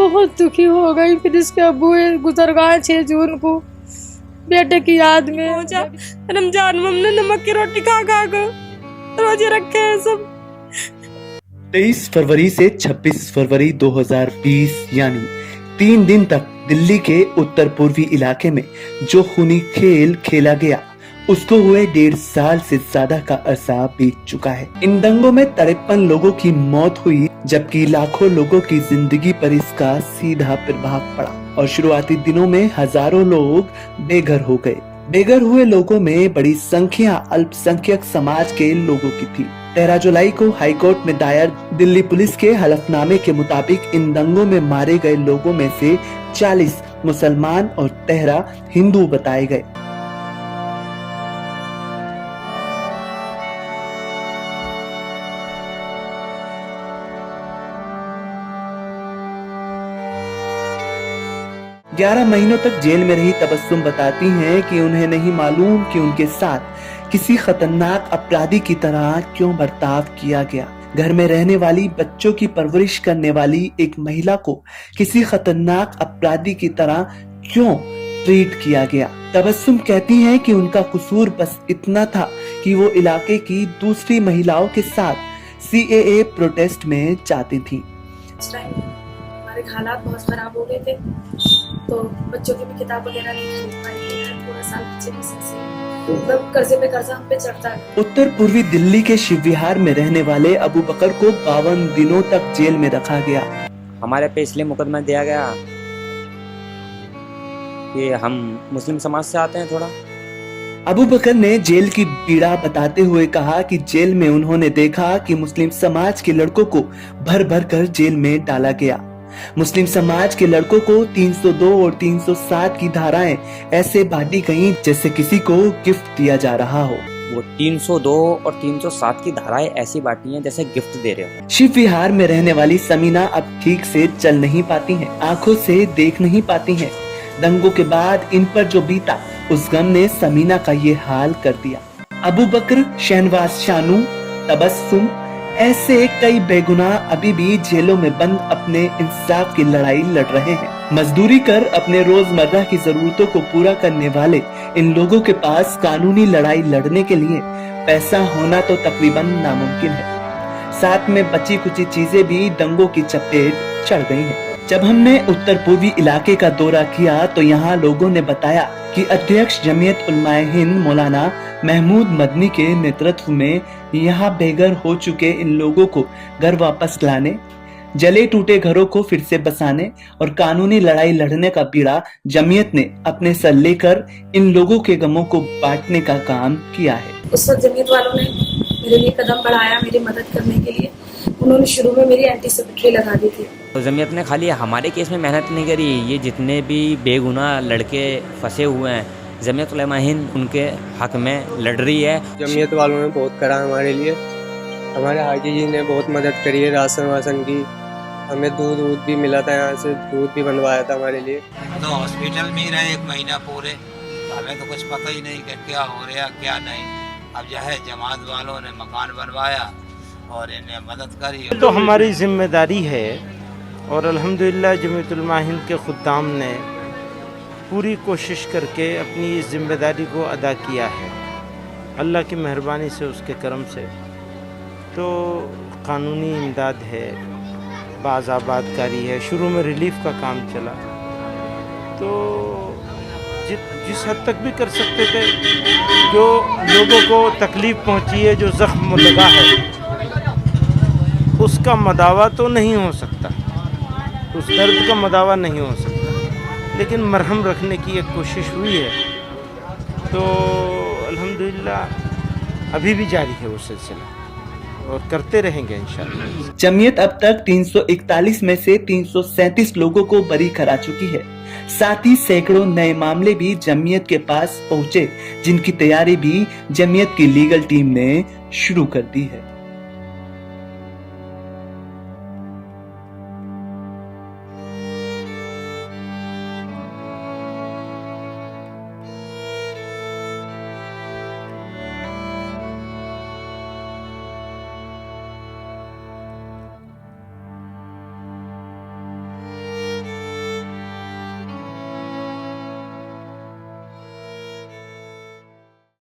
बहुत दुखी हो गई। फिर इसके अब्बू गुजर गए 6 जून को बेटे की याद में। रमजान में हमने नमक की रोटी खा खा कर रोजे रखे हैं सब। 23 फरवरी से 26 फरवरी 2020 यानी 3 दिन तक दिल्ली के उत्तर पूर्वी इलाके में जो खूनी खेल खेला गया उसको हुए 1.5 साल से ज्यादा का अरसा बीत चुका है। इन दंगों में 53 लोगों की मौत हुई जबकि लाखों लोगों की जिंदगी पर इसका सीधा प्रभाव पड़ा और शुरुआती दिनों में हजारों लोग बेघर हो गए। बेघर हुए लोगों में बड़ी संख्या अल्पसंख्यक समाज के लोगों की थी। 13 जुलाई को हाईकोर्ट में दायर दिल्ली पुलिस के हलफनामे के मुताबिक इन दंगों में मारे गए लोगों में से 40 मुसलमान और 13 हिंदू बताए गए। ग्यारह महीनों तक जेल में रही तबस्सुम बताती हैं कि उन्हें नहीं मालूम कि उनके साथ किसी खतरनाक अपराधी की तरह क्यों बर्ताव किया गया। घर में रहने वाली बच्चों की परवरिश करने वाली एक महिला को किसी खतरनाक अपराधी की तरह क्यों ट्रीट किया गया। तबस्सुम कहती हैं कि उनका कसूर बस इतना था कि वो इलाके की दूसरी महिलाओं के साथ CAA प्रोटेस्ट में जाती थी। हमारे हालात बहुत खराब हो गए थे तो बच्चों की भी किताब वगैरह नहीं खरीद पाई। पूरा साल बच्चे मतलब कर्जे पे कर्जा हम पे चढ़ता है। उत्तर पूर्वी दिल्ली के शिव विहार में रहने वाले अबू बकर को 52 दिनों तक जेल में रखा गया। हमारे पे इसलिए मुकदमा दिया गया कि हम मुस्लिम समाज से आते हैं। थोड़ा अबू बकर ने जेल की पीड़ा बताते हुए कहा कि जेल में उन्होंने देखा कि मुस्लिम समाज के लड़कों को भर भर कर जेल में डाला गया। मुस्लिम समाज के लड़कों को 302 और 307 की धाराएं ऐसे बांटी गईं जैसे किसी को गिफ्ट दिया जा रहा हो। वो 302 और 307 की धाराएं ऐसी बांटी हैं जैसे गिफ्ट दे रहे हो। शिव विहार में रहने वाली समीना अब ठीक से चल नहीं पाती हैं, आंखों से देख नहीं पाती हैं। दंगों के बाद इन पर जो बीता उस गम ने समीना का ये हाल कर दिया। अबू बकर, शहनवाज शानू, तबस्सुम ऐसे कई बेगुनाह अभी भी जेलों में बंद अपने इंसाफ की लड़ाई लड़ रहे हैं। मजदूरी कर अपने रोजमर्रा की जरूरतों को पूरा करने वाले इन लोगों के पास कानूनी लड़ाई लड़ने के लिए पैसा होना तो तकरीबन नामुमकिन है। साथ में बची कुची चीजें भी दंगों की चपेट चढ़ गई हैं। जब हमने उत्तर पूर्वी इलाके का दौरा किया तो यहाँ लोगों ने बताया कि अध्यक्ष जमीयत उलमाए हिंद मौलाना महमूद मदनी के नेतृत्व में यहाँ बेघर हो चुके इन लोगों को घर वापस लाने, जले टूटे घरों को फिर से बसाने और कानूनी लड़ाई लड़ने का बीड़ा जमीयत ने अपने सर लेकर इन लोगों के गमों को बांटने का काम किया है। उस वक्त जमीयत वालों ने मेरे लिए कदम बढ़ाया मेरी मदद करने के लिए। उन्होंने शुरू में मेरी एंटीसिपेटरी लगा दी थी। तो जमीयत ने खाली हमारे केस में मेहनत नहीं करी, ये जितने भी बेगुनाह लड़के फंसे हुए हैं जमीयत उलमा हिंद उनके हक में लड़ रही है। जमीयत वालों ने बहुत करा हमारे लिए। हमारे हाजी जी ने बहुत मदद करी है राशन वाशन की। हमें दूध भी मिला था, यहाँ से दूध भी बनवाया था हमारे लिए। तो हॉस्पिटल में ही रहे 1 महीना पूरे, हमें तो कुछ पता ही नहीं कि क्या हो रहा क्या नहीं। अब जो है जमात वालों ने मकान बनवाया और इन्हें मदद करी। तो हमारी जिम्मेदारी है और अल्हम्दुलिल्लाह जमीयत उलमा हिंद के खुद्दाम ने पूरी कोशिश करके अपनी इस जिम्मेदारी को अदा किया है। अल्लाह की मेहरबानी से, उसके करम से तो कानूनी इमदाद है, बाज़ आबादकारी है, शुरू में रिलीफ का काम चला तो जिस हद तक भी कर सकते थे। जो लोगों को तकलीफ़ पहुंची है, जो ज़ख्म लगा है, उसका मदावा तो नहीं हो सकता, उस दर्द का मदावा नहीं हो सकता, लेकिन मरहम रखने की एक कोशिश हुई है। तो अल्हम्दुलिल्लाह अभी भी जारी है वो सिलसिला और करते रहेंगे इंशाअल्लाह। जमीयत अब तक 341 में से 337 लोगों को बरी करा चुकी है। साथ ही सैकड़ों नए मामले भी जमीयत के पास पहुंचे जिनकी तैयारी भी जमीयत की लीगल टीम ने शुरू कर दी है।